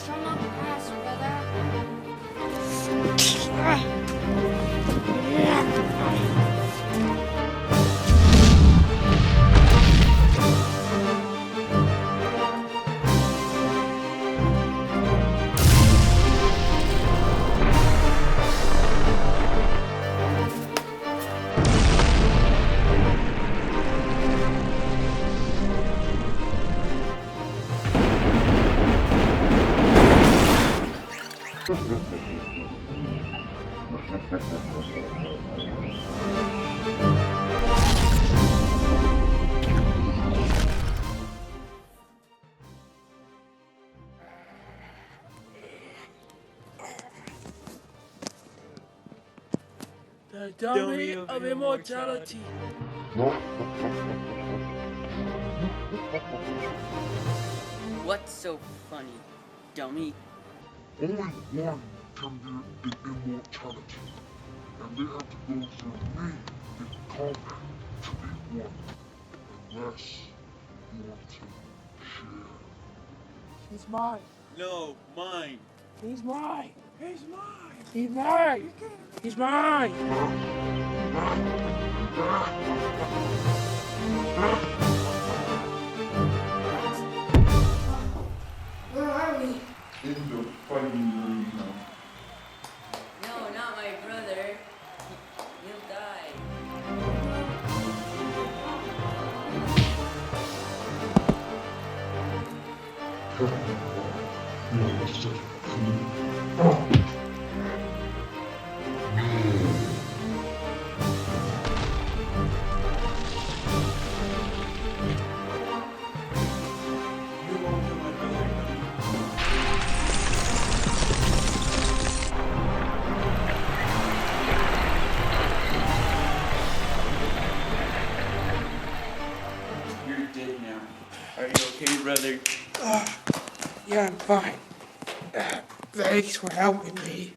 Show my pass, brother. The dummy of immortality. What's so funny, dummy? Only one can be in immortality, and they have to go through me in combat to be one, unless you want to share. He's mine. No, mine. He's mine. He's mine. He's mine. He's mine. Where are we? In the fighting arena. No, not my brother. He'll die. You won't kill my brother. You're dead now. Are you okay, brother? Yeah, I'm fine. Thanks for helping me.